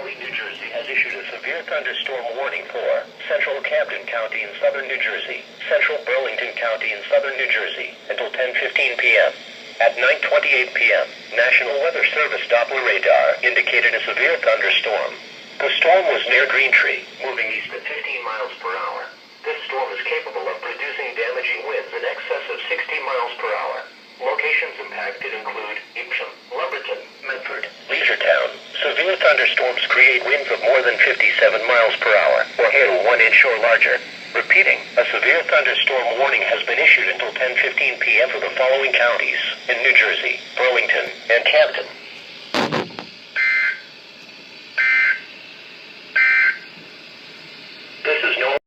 Raleigh, New Jersey has issued a severe thunderstorm warning for central Camden County in southern New Jersey, central Burlington County in southern New Jersey, until 10:15 p.m. At 9:28 p.m., National Weather Service Doppler radar indicated a severe thunderstorm. The storm was near Greentree, moving east at 15 miles per hour. This storm is capable of producing damaging winds in excess of 60 miles per hour. Locations impacted include Evesham, Lumberton, Medford, Leisure-Town. Severe thunderstorms create winds of more than 57 miles per hour, or hail 1 inch or larger. Repeating, a severe thunderstorm warning has been issued until 10:15 p.m. for the following counties in New Jersey, Burlington, and Camden.